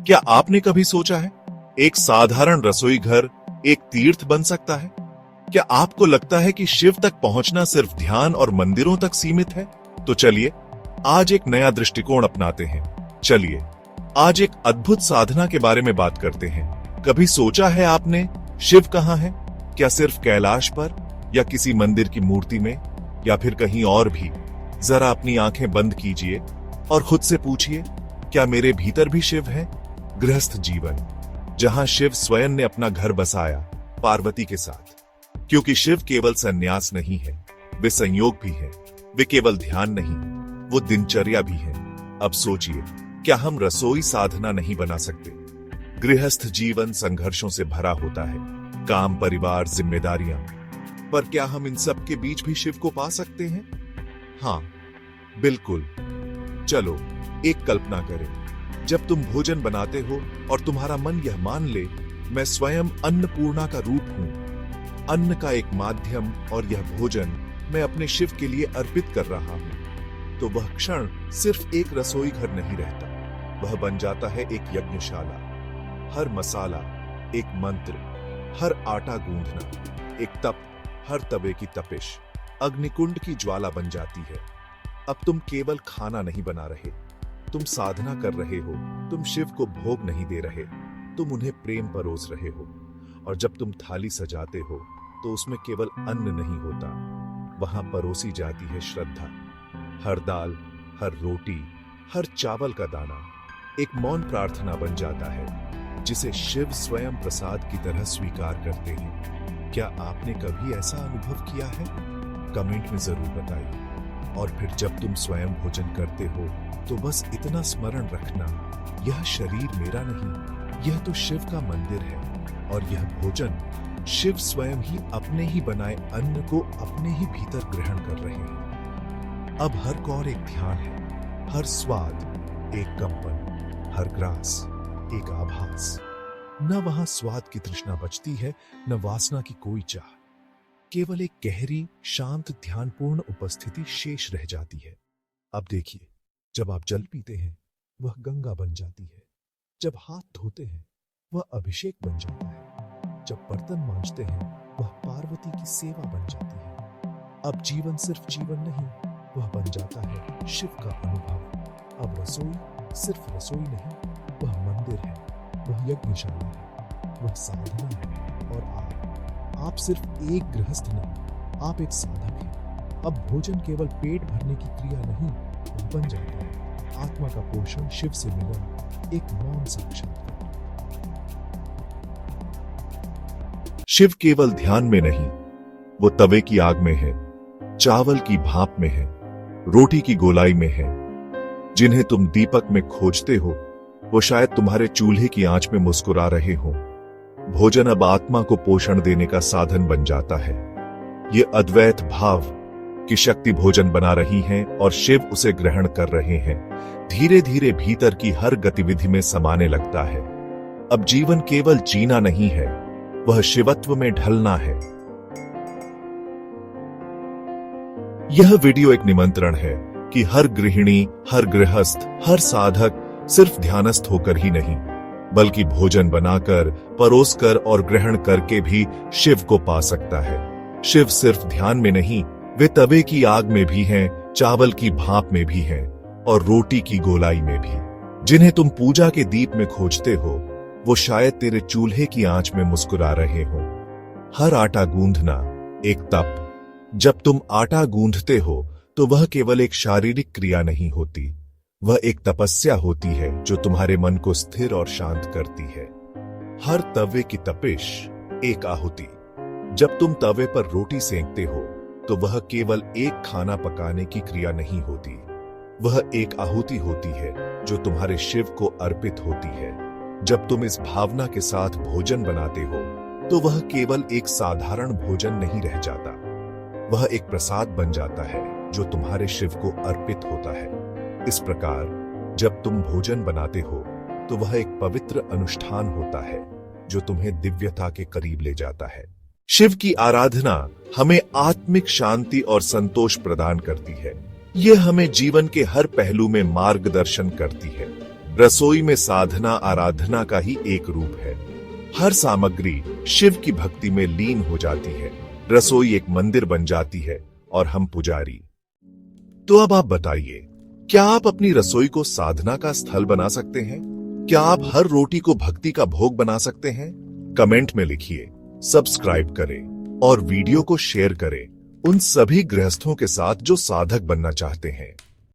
क्या आपने कभी सोचा है एक साधारण रसोई घर एक तीर्थ बन सकता है? क्या आपको लगता है कि शिव तक पहुंचना सिर्फ ध्यान और मंदिरों तक सीमित है? तो चलिए आज एक नया दृष्टिकोण अपनाते हैं। चलिए आज एक अद्भुत साधना के बारे में बात करते हैं। कभी सोचा है आपने शिव कहाँ है? क्या सिर्फ कैलाश पर, या किसी मंदिर की मूर्ति में, या फिर कहीं और भी? जरा अपनी आंखें बंद कीजिए और खुद से पूछिए, क्या मेरे भीतर भी शिव है? गृहस्थ जीवन, जहां शिव स्वयं ने अपना घर बसाया पार्वती के साथ। क्योंकि शिव केवल संन्यास नहीं है, वे संयोग भी है। वे केवल ध्यान नहीं, वो दिनचर्या भी है। अब सोचिए, क्या हम रसोई साधना नहीं बना सकते? गृहस्थ जीवन संघर्षों से भरा होता है, काम, परिवार, जिम्मेदारियां। पर क्या हम इन सब के बीच भी शिव को पा सकते हैं? हाँ, बिल्कुल। चलो एक कल्पना करें। जब तुम भोजन बनाते हो और तुम्हारा मन यह मान ले, मैं स्वयं अन्नपूर्णा का रूप हूं, अन्न का एक माध्यम, और यह भोजन मैं अपने शिव के लिए अर्पित कर रहा हूं, तो वह क्षण सिर्फ एक रसोई घर नहीं रहता, वह बन जाता है एक यज्ञशाला। हर मसाला एक मंत्र, हर आटा गूंथना एक तप, हर तवे की तपिश अग्निकुंड की ज्वाला बन जाती है। अब तुम केवल खाना नहीं बना रहे, तुम साधना कर रहे हो। तुम शिव को भोग नहीं दे रहे, तुम उन्हें प्रेम परोस रहे हो। और जब तुम थाली सजाते हो तो उसमें केवल अन्न नहीं होता, वहां परोसी जाती है श्रद्धा। हर दाल, हर रोटी, हर चावल का दाना एक मौन प्रार्थना बन जाता है, जिसे शिव स्वयं प्रसाद की तरह स्वीकार करते हैं। क्या आपने कभी ऐसा अनुभव किया है? कमेंट में जरूर बताइए। और फिर जब तुम स्वयं भोजन करते हो तो बस इतना स्मरण रखना, यह शरीर मेरा नहीं, यह तो शिव का मंदिर है। और यह भोजन शिव स्वयं ही अपने ही बनाए अन्न को अपने ही भीतर ग्रहण कर रहे हैं। अब हर कौर एक ध्यान है, हर स्वाद एक कंपन, हर ग्रास एक आभास। न वहां स्वाद की तृष्णा बचती है, न वासना की कोई चाह। केवल एक गहरी, शांत, ध्यानपूर्ण उपस्थिति शेष रह जाती है। अब देखिए, जब आप जल पीते हैं वह गंगा बन जाती है, जब हाथ धोते हैं वह अभिषेक बन जाता है, जब बर्तन मांजते हैं वह पार्वती की सेवा बन जाती है। अब जीवन सिर्फ जीवन नहीं, वह बन जाता है शिव का अनुभव। अब रसोई सिर्फ रसोई नहीं, वह मंदिर है, वह यज्ञशाला है, वह साधना है। और आप सिर्फ एक गृहस्थ नहीं, आप एक साधक हैं। अब भोजन केवल पेट भरने की क्रिया नहीं, वह बन जाता है आत्मा का पोषण, शिव से मिलन, एक मौन साक्षात्कार। शिव केवल ध्यान में नहीं, वो तवे की आग में है, चावल की भाप में है, रोटी की गोलाई में है। जिन्हें तुम दीपक में खोजते हो वो शायद तुम्हारे चूल्हे की आंच में मुस्कुरा रहे हो। भोजन अब आत्मा को पोषण देने का साधन बन जाता है। ये अद्वैत भाव की शक्ति भोजन बना रही है और शिव उसे ग्रहण कर रहे हैं। धीरे धीरे भीतर की हर गतिविधि में समाने लगता है। अब जीवन केवल जीना नहीं है, वह शिवत्व में ढलना है। यह वीडियो एक निमंत्रण है कि हर गृहिणी, हर गृहस्थ, हर साधक सिर्फ ध्यानस्थ होकर ही नहीं, बल्कि भोजन बनाकर, परोसकर और ग्रहण करके भी शिव को पा सकता है। शिव सिर्फ ध्यान में नहीं, वे तवे की आग में भी हैं, चावल की भाप में भी हैं, और रोटी की गोलाई में भी। जिन्हें तुम पूजा के दीप में खोजते हो वो शायद तेरे चूल्हे की आंच में मुस्कुरा रहे हो। हर आटा गूंथना एक तप। जब तुम आटा गूंथते हो तो वह केवल एक शारीरिक क्रिया नहीं होती, वह एक तपस्या होती है जो तुम्हारे मन को स्थिर और शांत करती है। हर तवे की तपिश एक आहुति। जब तुम तवे पर रोटी सेंकते हो तो वह केवल एक खाना पकाने की क्रिया नहीं होती, वह एक आहुति होती है जो तुम्हारे शिव को अर्पित होती है। जब तुम इस भावना के साथ भोजन बनाते हो तो वह केवल एक साधारण भोजन नहीं रह जाता, वह एक प्रसाद बन जाता है जो तुम्हारे शिव को अर्पित होता है। इस प्रकार जब तुम भोजन बनाते हो तो वह एक पवित्र अनुष्ठान होता है जो तुम्हें दिव्यता के करीब ले जाता है। शिव की आराधना हमें आत्मिक शांति और संतोष प्रदान करती है। यह हमें जीवन के हर पहलू में मार्गदर्शन करती है। रसोई में साधना आराधना का ही एक रूप है। हर सामग्री शिव की भक्ति में लीन हो जाती है। रसोई एक मंदिर बन जाती है और हम पुजारी। तो अब आप बताइए, क्या आप अपनी रसोई को साधना का स्थल बना सकते हैं? क्या आप हर रोटी को भक्ति का भोग बना सकते हैं? कमेंट में लिखिए, सब्सक्राइब करें और वीडियो को शेयर करें उन सभी गृहस्थों के साथ जो साधक बनना चाहते हैं।